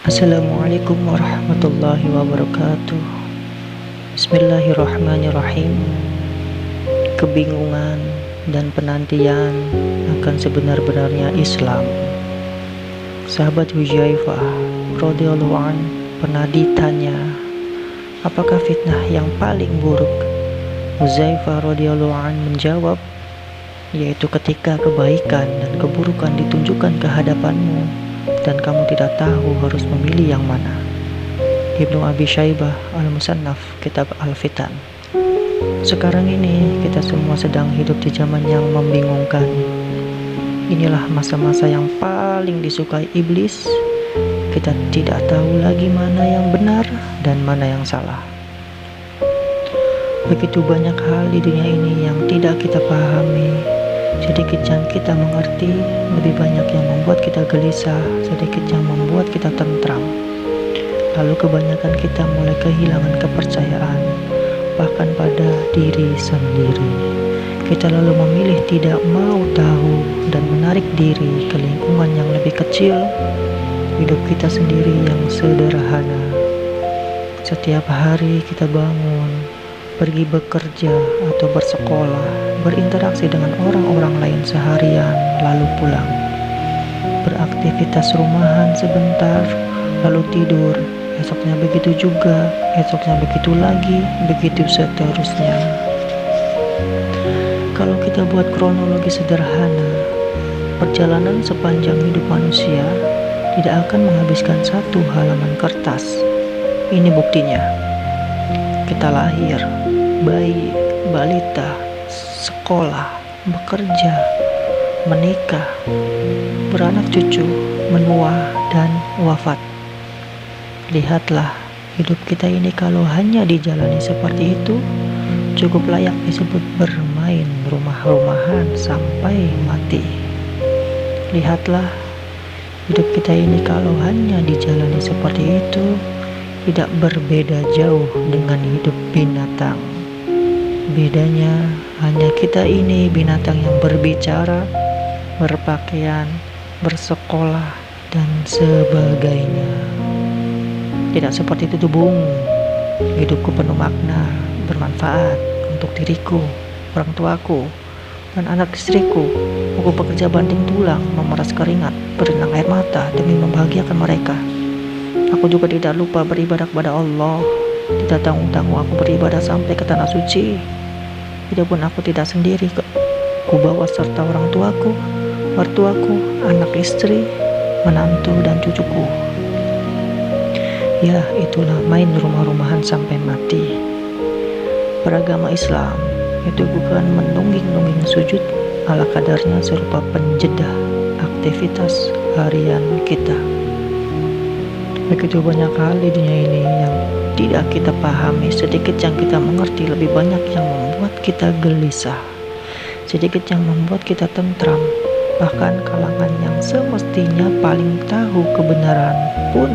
Assalamualaikum warahmatullahi wabarakatuh. Bismillahirrahmanirrahim. Kebingungan dan penantian akan sebenar-benarnya Islam. Sahabat Huzaifah radhiyallahu an pernah ditanya, apakah fitnah yang paling buruk? Huzaifah radhiyallahu an menjawab, yaitu ketika kebaikan dan keburukan ditunjukkan ke hadapanmu dan kamu tidak tahu harus memilih yang mana. Ibnu Abi Syaibah Al-Musannaf Kitab Al-Fitan. Sekarang ini kita semua sedang hidup di zaman yang membingungkan. Inilah masa-masa yang paling disukai iblis. Kita tidak tahu lagi mana yang benar dan mana yang salah. Begitu banyak hal di dunia ini yang tidak kita pahami. Sedikit yang kita mengerti, lebih banyak yang membuat kita gelisah, sedikit yang membuat kita tentram. Lalu kebanyakan kita mulai kehilangan kepercayaan, bahkan pada diri sendiri. Kita lalu memilih tidak mau tahu dan menarik diri ke lingkungan yang lebih kecil, hidup kita sendiri yang sederhana. Setiap hari kita bangun, pergi bekerja atau bersekolah, berinteraksi dengan orang-orang lain seharian, lalu pulang. Beraktivitas rumahan sebentar, lalu tidur. Esoknya begitu juga, esoknya begitu lagi, begitu seterusnya. Kalau kita buat kronologi sederhana, perjalanan sepanjang hidup manusia tidak akan menghabiskan satu halaman kertas. Ini buktinya. Kita lahir, bayi, balita, sekolah, bekerja, menikah, beranak cucu, menua, dan wafat. Lihatlah, hidup kita ini kalau hanya dijalani seperti itu, cukup layak disebut bermain rumah-rumahan sampai mati. Lihatlah, hidup kita ini kalau hanya dijalani seperti itu, tidak berbeda jauh dengan hidup binatang. Bedanya hanya kita ini binatang yang berbicara, berpakaian, bersekolah, dan sebagainya. Tidak seperti itu Bung. Hidupku penuh makna, bermanfaat untuk diriku, orang tuaku, dan anak istriku. Aku bekerja banting tulang, memeras keringat, berenang air mata demi membahagiakan mereka. Aku juga tidak lupa beribadah kepada Allah. Tidak tanggung-tanggung aku beribadah sampai ke tanah suci. Biarpun aku tidak sendiri, ku bawa serta orang tuaku, mertuaku, anak istri, menantu, dan cucuku. Ya, itulah main rumah-rumahan sampai mati. Beragama Islam itu bukan menungging-nungging sujud ala kadarnya serupa penjeda aktivitas harian kita. Begitu banyak hal di dunia ini yang tidak kita pahami, sedikit yang kita mengerti, lebih banyak yang membuat kita gelisah, sedikit yang membuat kita tentram. Bahkan kalangan yang semestinya paling tahu kebenaran pun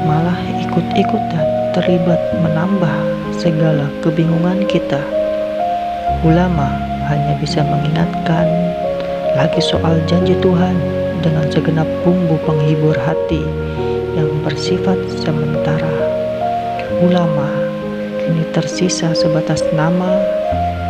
malah ikut-ikutan terlibat menambah segala kebingungan kita. Ulama hanya bisa mengingatkan lagi soal janji Tuhan dengan segenap bumbu penghibur hati yang bersifat sementara. Ulama kini tersisa sebatas nama.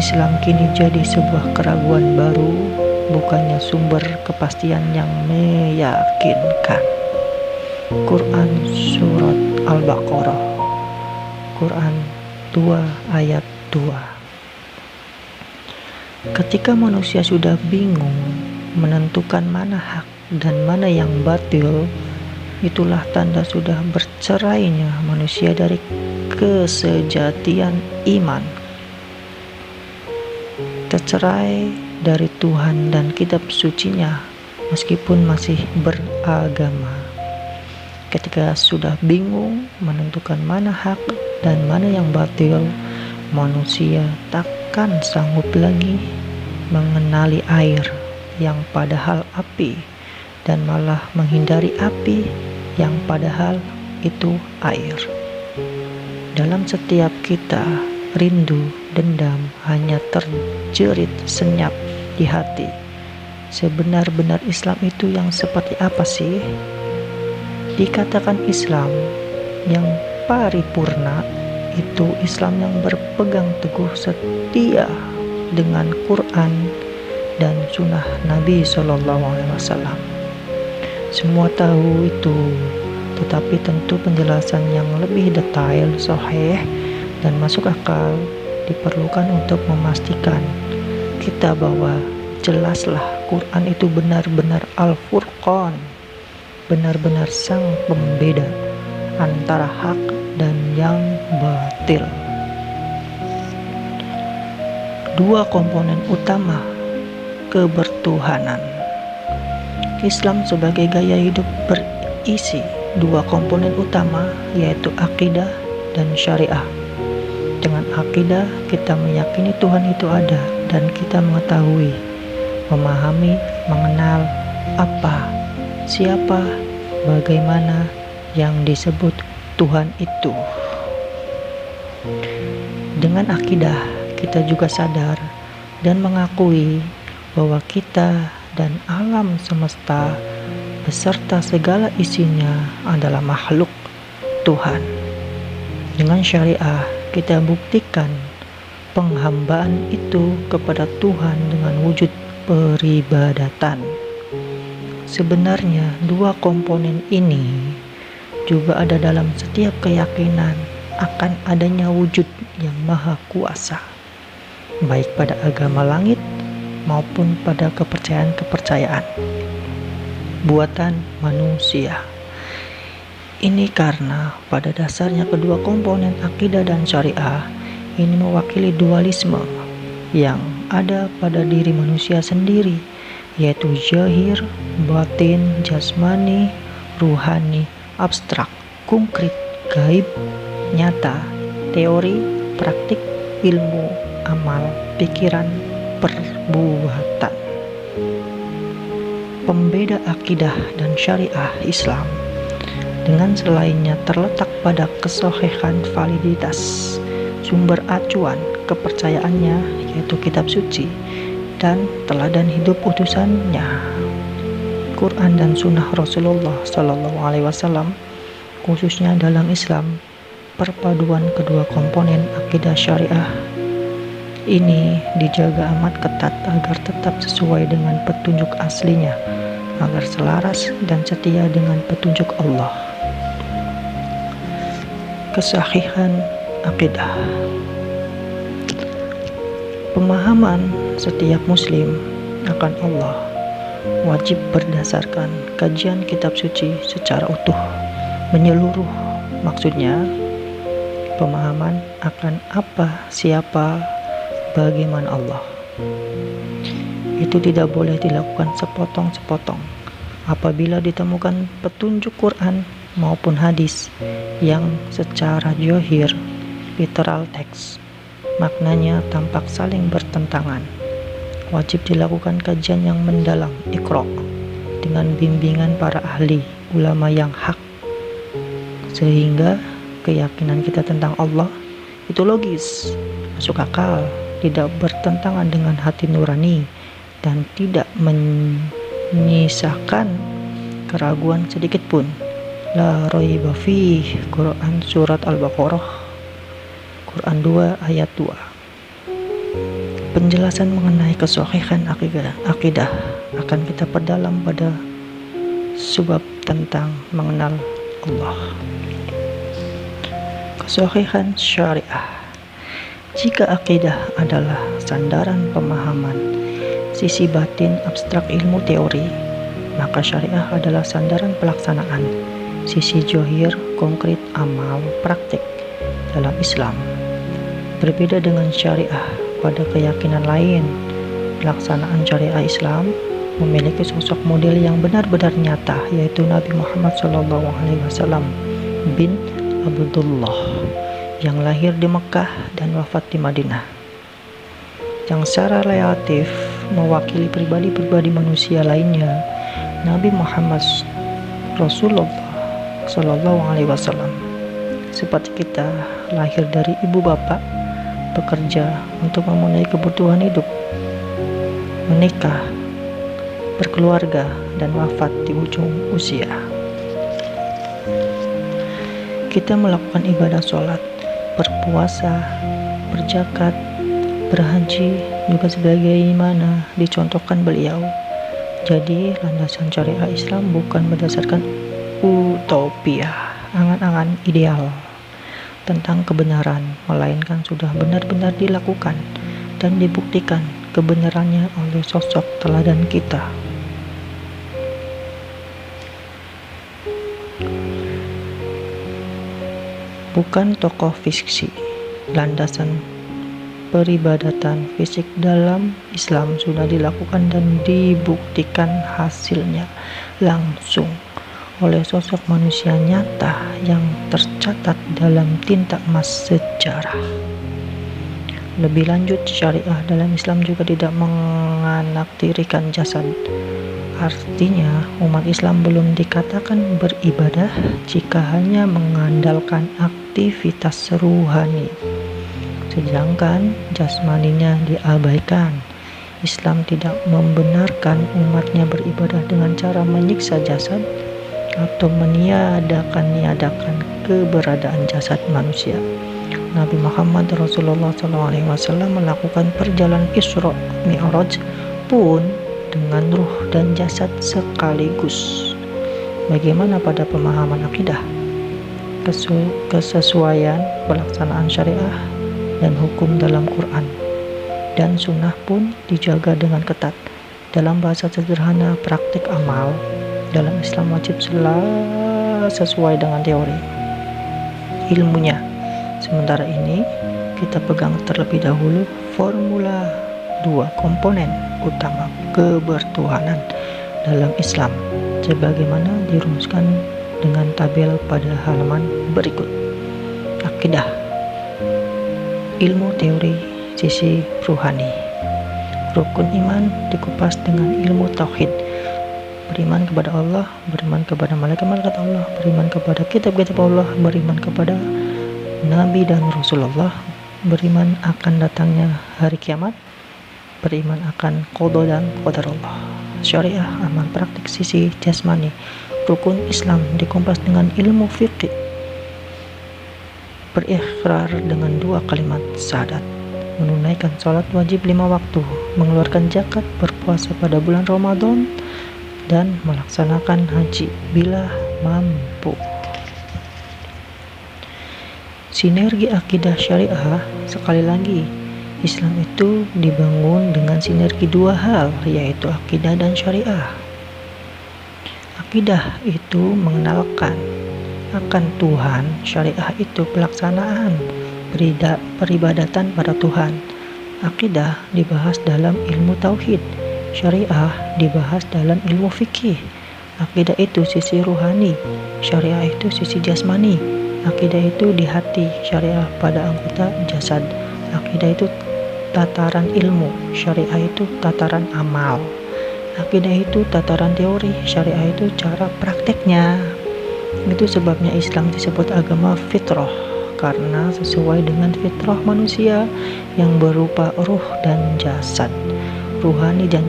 Islam kini jadi sebuah keraguan baru, bukannya sumber kepastian yang meyakinkan. Quran Surat Al-Baqarah, Quran 2 ayat 2. Ketika manusia sudah bingung menentukan mana hak dan mana yang batil, itulah tanda sudah bercerainya manusia dari kesejatian iman. Tercerai dari Tuhan dan kitab sucinya meskipun masih beragama. Ketika sudah bingung menentukan mana hak dan mana yang batil, manusia takkan sanggup lagi mengenali air yang padahal api, dan malah menghindari api yang padahal itu air. Dalam setiap kita, rindu, dendam hanya terjerit senyap di hati. Sebenar-benar Islam itu yang seperti apa sih? Dikatakan Islam yang paripurna itu Islam yang berpegang teguh setia dengan Quran dan Sunnah Nabi SAW. Semua tahu itu, tetapi tentu penjelasan yang lebih detail, sahih, dan masuk akal diperlukan untuk memastikan kita bahwa jelaslah Quran itu benar-benar Al-Furqan, benar-benar sang pembeda antara hak dan yang batil. Dua komponen utama kebertuhanan. Islam sebagai gaya hidup berisi dua komponen utama, yaitu akidah dan syariah. Dengan akidah, kita meyakini Tuhan itu ada dan kita mengetahui, memahami, mengenal apa, siapa, bagaimana yang disebut Tuhan itu. Dengan akidah, kita juga sadar dan mengakui bahwa kita dan alam semesta beserta segala isinya adalah makhluk Tuhan. Dengan syariah, kita buktikan penghambaan itu kepada Tuhan dengan wujud peribadatan. Sebenarnya dua komponen ini juga ada dalam setiap keyakinan akan adanya wujud yang maha kuasa, baik pada agama langit maupun pada kepercayaan-kepercayaan buatan manusia. Ini karena pada dasarnya kedua komponen akidah dan syariah ini mewakili dualisme yang ada pada diri manusia sendiri, yaitu zahir, batin, jasmani, ruhani, abstrak, konkret, gaib, nyata, teori, praktik, ilmu, amal, pikiran, perbuatan. Pembeda akidah dan syariah Islam dengan selainnya terletak pada kesohihan validitas sumber acuan kepercayaannya, yaitu kitab suci dan teladan hidup utusannya, Quran dan Sunnah Rasulullah SAW. Khususnya dalam Islam, perpaduan kedua komponen akidah syariah ini dijaga amat ketat agar tetap sesuai dengan petunjuk aslinya, agar selaras dan setia dengan petunjuk Allah. Kesahihan akidah. Pemahaman setiap muslim akan Allah wajib berdasarkan kajian kitab suci secara utuh, menyeluruh. Maksudnya, pemahaman akan apa, siapa, bagaimana Allah. Itu tidak boleh dilakukan sepotong-sepotong. Apabila ditemukan petunjuk Quran maupun hadis yang secara zahir, literal teks, maknanya tampak saling bertentangan, wajib dilakukan kajian yang mendalam, iqra, dengan bimbingan para ahli, ulama yang hak, sehingga keyakinan kita tentang Allah itu logis, masuk akal, tidak bertentangan dengan hati nurani, dan tidak menyisakan keraguan sedikit pun. La raiba fih. Quran surat Al-Baqarah, Quran 2 ayat 2. Penjelasan mengenai kesahihan akidah akan kita perdalam pada sebab tentang mengenal Allah. Kesahihan syariah. Jika akidah adalah sandaran pemahaman sisi batin abstrak ilmu teori, maka syariah adalah sandaran pelaksanaan sisi zahir konkret amal praktik dalam Islam. Berbeda dengan syariah pada keyakinan lain, pelaksanaan syariah Islam memiliki sosok model yang benar-benar nyata, yaitu Nabi Muhammad SAW bin Abdullah yang lahir di Mekah dan wafat di Madinah, yang secara relatif mewakili pribadi-pribadi manusia lainnya. Nabi Muhammad Rasulullah SAW seperti kita, lahir dari ibu bapak, bekerja untuk memenuhi kebutuhan hidup, menikah, berkeluarga, dan wafat di ujung usia. Kita melakukan ibadah sholat, berpuasa, berzakat, berhaji, juga sebagaimana dicontohkan beliau. Jadi landasan syariah Islam bukan berdasarkan utopia, angan-angan ideal tentang kebenaran, melainkan sudah benar-benar dilakukan dan dibuktikan kebenarannya oleh sosok teladan kita. Bukan tokoh fiksi. Landasan peribadatan fisik dalam Islam sudah dilakukan dan dibuktikan hasilnya langsung oleh sosok manusia nyata yang tercatat dalam tinta emas sejarah. Lebih lanjut, syariah dalam Islam juga tidak menganaktirikan jasad. Artinya, umat Islam belum dikatakan beribadah jika hanya mengandalkan aktivitas ruhani, sedangkan jasmaninya diabaikan. Islam tidak membenarkan umatnya beribadah dengan cara menyiksa jasad atau meniadakan keberadaan jasad manusia. Nabi Muhammad Rasulullah SAW melakukan perjalanan Isra Mi'raj pun dengan ruh dan jasad sekaligus. Bagaimana pada pemahaman akidah? Kesesuaian pelaksanaan syariah dan hukum dalam Quran dan sunnah pun dijaga dengan ketat. Dalam bahasa sederhana, praktik amal dalam Islam wajib sesuai dengan teori ilmunya. Sementara ini kita pegang terlebih dahulu formula 2 komponen utama kebertuhanan dalam Islam sebagaimana dirumuskan dengan tabel pada halaman berikut. Akidah, ilmu teori sisi ruhani. Rukun iman dikupas dengan ilmu tauhid. Beriman kepada Allah, beriman kepada malaikat-malaikat Allah, beriman kepada kitab-kitab Allah, beriman kepada Nabi dan Rasulullah, beriman akan datangnya hari kiamat, beriman akan qada dan qadar Allah. Syariah, amal praktik sisi jasmani. Rukun Islam dikupas dengan ilmu fikih. Berikrar dengan 2 kalimat syahadat, menunaikan sholat wajib 5 waktu, mengeluarkan zakat, berpuasa pada bulan Ramadan, dan melaksanakan haji bila mampu. Sinergi akidah syariah, sekali lagi, Islam itu dibangun dengan sinergi 2 hal, yaitu akidah dan syariah. Akidah itu mengenalkan akan Tuhan, syariah itu pelaksanaan peribadatan pada Tuhan. Akidah dibahas dalam ilmu tauhid, syariah dibahas dalam ilmu fikih. Akidah itu sisi ruhani, syariah itu sisi jasmani. Akidah itu di hati, syariah pada anggota jasad. Akidah itu tataran ilmu, syariah itu tataran amal. Akidah itu tataran teori, syariah itu cara prakteknya. Itu sebabnya Islam disebut agama fitrah, karena sesuai dengan fitrah manusia yang berupa ruh dan jasad, ruhani dan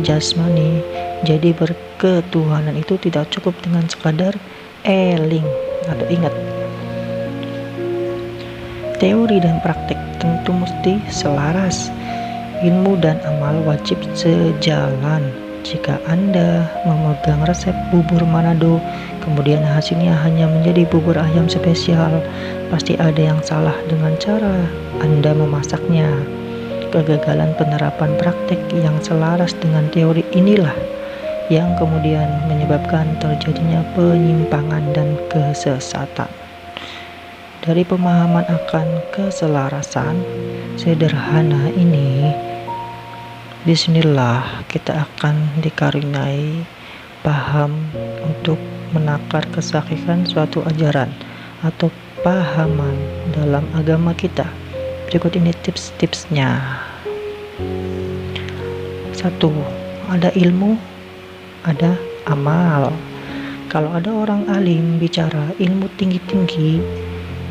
jasmani. Jadi berketuhanan itu tidak cukup dengan sekadar eling atau ingat. Teori dan praktik tentu mesti selaras. Ilmu dan amal wajib sejalan. Jika Anda memegang resep bubur Manado, kemudian hasilnya hanya menjadi bubur ayam spesial, pasti ada yang salah dengan cara Anda memasaknya. Kegagalan penerapan praktik yang selaras dengan teori inilah yang kemudian menyebabkan terjadinya penyimpangan dan kesesatan. Dari pemahaman akan keselarasan sederhana ini, disinilah kita akan dikaruniai paham untuk menakar kesahihan suatu ajaran atau pahaman dalam agama kita. Berikut ini tips-tipsnya. 1. Ada ilmu, ada amal. Kalau ada orang alim bicara ilmu tinggi-tinggi,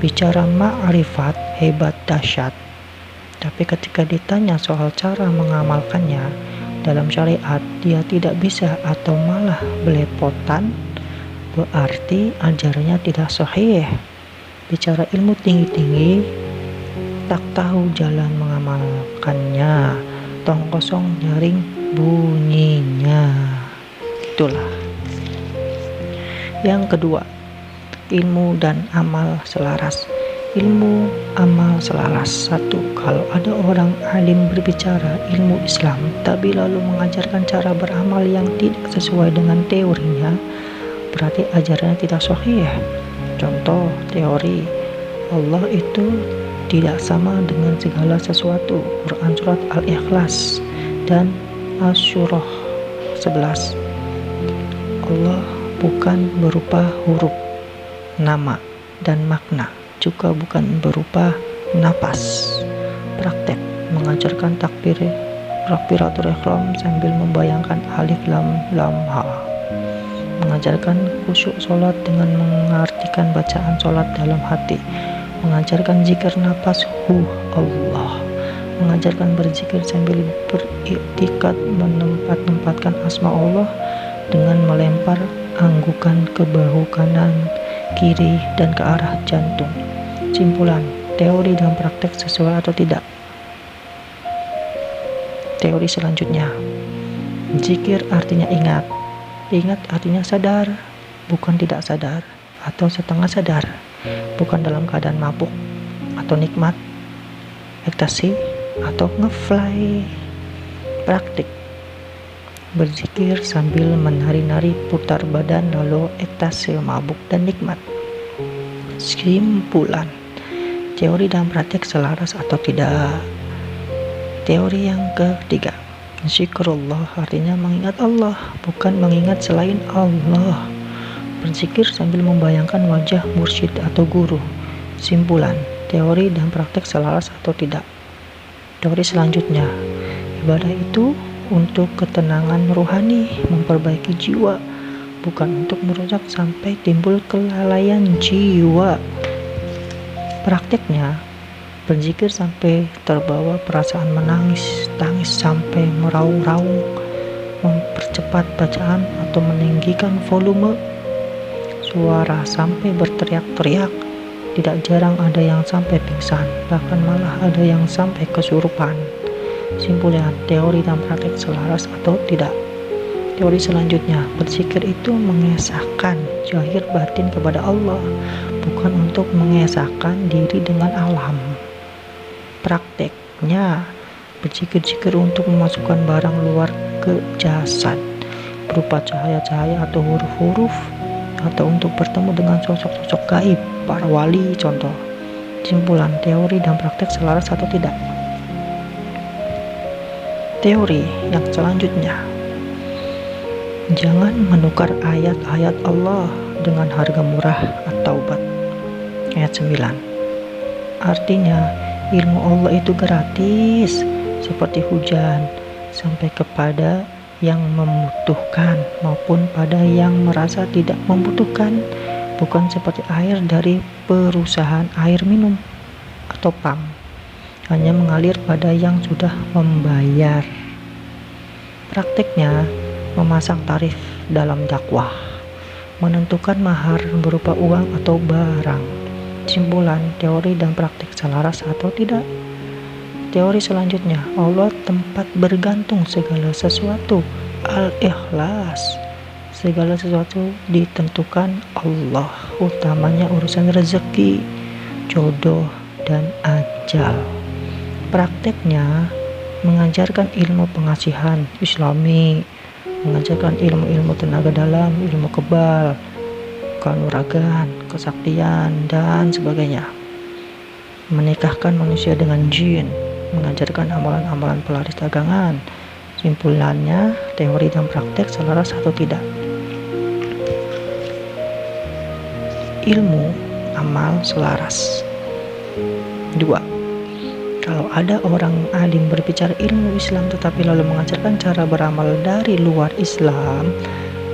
bicara ma'rifat hebat dahsyat, tapi ketika ditanya soal cara mengamalkannya dalam syariat, dia tidak bisa atau malah belepotan, berarti ajarannya tidak sahih. bicara ilmu tinggi-tinggi, tak tahu jalan mengamalkannya, tong kosong nyaring bunyinya. Itulah. Yang kedua, ilmu dan amal selaras. Ilmu amal selaras. 1. Kalau ada orang alim berbicara ilmu Islam tapi lalu mengajarkan cara beramal yang tidak sesuai dengan teorinya, berarti ajarannya tidak sahih. Contoh teori Allah itu tidak sama dengan segala sesuatu. Quran surat Al-Ikhlas dan Asy-Syura 11. Allah bukan berupa huruf, nama, dan makna, juga bukan berupa napas. Praktek mengajarkan takbiratul ihram sambil membayangkan alif lam ha. Mengajarkan khusyuk sholat dengan mengartikan bacaan sholat dalam hati. Mengajarkan zikir napas Allah. Mengajarkan berzikir sambil beriktikad menempatkan asma Allah dengan melempar anggukan ke bahu kanan, kiri, dan ke arah jantung. Simpulan, teori dan praktek sesuai atau tidak? Teori selanjutnya, zikir artinya ingat. Ingat artinya sadar, bukan tidak sadar atau setengah sadar, bukan dalam keadaan mabuk atau nikmat, ekstasi atau ngefly. Praktik, berzikir sambil menari-nari putar badan lalu ekstasi, mabuk, dan nikmat. Simpulan, teori dan praktek selaras atau tidak? Teori yang ketiga, zikrullah artinya mengingat Allah, bukan mengingat selain Allah. Berzikir sambil membayangkan wajah mursyid atau guru. Simpulan, teori dan praktek selaras atau tidak? Teori selanjutnya, ibadah itu untuk ketenangan rohani, memperbaiki jiwa, bukan untuk merusak sampai timbul kelalaian jiwa. Prakteknya, berzikir sampai terbawa perasaan menangis, tangis sampai meraung-raung, mempercepat bacaan atau meninggikan volume suara sampai berteriak-teriak. Tidak jarang ada yang sampai pingsan, bahkan malah ada yang sampai kesurupan. Simpulan, teori dan praktek selaras atau tidak? Teori selanjutnya, berzikir itu mengesahkan zahir batin kepada Allah, bukan untuk mengesahkan diri dengan alam. Prakteknya, berzikir-zikir untuk memasukkan barang luar ke jasad, berupa cahaya-cahaya atau huruf-huruf, atau untuk bertemu dengan sosok-sosok gaib, para wali contoh. Simpulan, teori dan praktek selaras atau tidak? Teori yang selanjutnya, jangan menukar ayat-ayat Allah dengan harga murah atau Taubat ayat 9. Artinya ilmu Allah itu gratis seperti hujan sampai kepada yang membutuhkan maupun pada yang merasa tidak membutuhkan, bukan seperti air dari perusahaan air minum atau PAM, hanya mengalir pada yang sudah membayar. Prakteknya memasang tarif dalam dakwah, menentukan mahar berupa uang atau barang. Simpulan, teori dan praktek selaras atau tidak? Teori selanjutnya, Allah tempat bergantung segala sesuatu, Al-Ikhlas. Segala sesuatu ditentukan Allah, utamanya urusan rezeki, jodoh, dan ajal. Prakteknya mengajarkan ilmu pengasihan Islami, mengajarkan ilmu-ilmu tenaga dalam, ilmu kebal, kanuragan, kesaktian, dan sebagainya. Menikahkan manusia dengan jin, mengajarkan amalan-amalan pelaris dagangan. Simpulannya, teori dan praktek selaras atau tidak? Ilmu, amal selaras. 2. Kalau ada orang alim berbicara ilmu Islam tetapi lalu mengajarkan cara beramal dari luar Islam,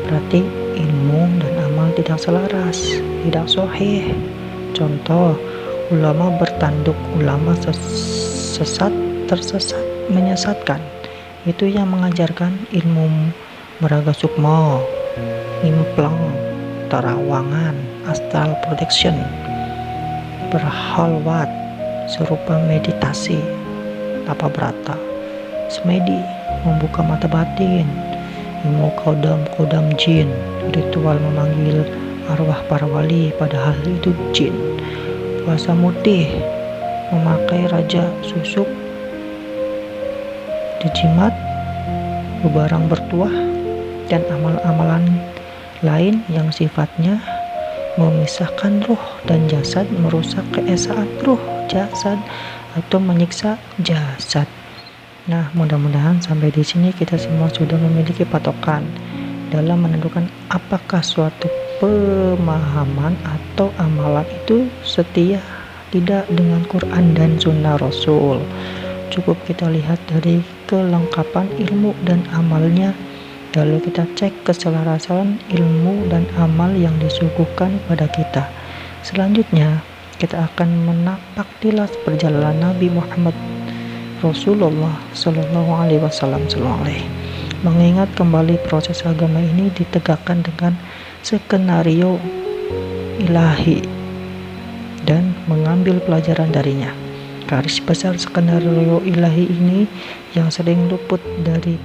berarti ilmu dan amal tidak selaras, tidak sahih. Contoh, ulama bertanduk, ulama sesat tersesat menyesatkan. Itu yang mengajarkan ilmu meraga sukma, implang, terawangan, astral protection. berhalwat serupa meditasi tapa brata, semedi membuka mata batin, ilmu kodam jin, ritual memanggil arwah para wali padahal itu jin, puasa mutih, memakai raja susuk, dijimat, bebarang bertuah, dan amal-amalan lain yang sifatnya memisahkan ruh dan jasad, merusak keesaan ruh jasad, atau menyiksa jasad. Nah, mudah-mudahan sampai di sini kita semua sudah memiliki patokan dalam menentukan apakah suatu pemahaman atau amalan itu setia tidak dengan Quran dan Sunnah Rasul. Cukup kita lihat dari kelengkapan ilmu dan amalnya, lalu kita cek keselarasan ilmu dan amal yang disuguhkan pada kita. Selanjutnya kita akan menapak tilas perjalanan Nabi Muhammad Rasulullah Sallallahu Alaihi Wasallam, mengingat kembali proses agama ini ditegakkan dengan skenario ilahi dan mengambil pelajaran darinya. Garis besar skenario ilahi ini yang sering luput dari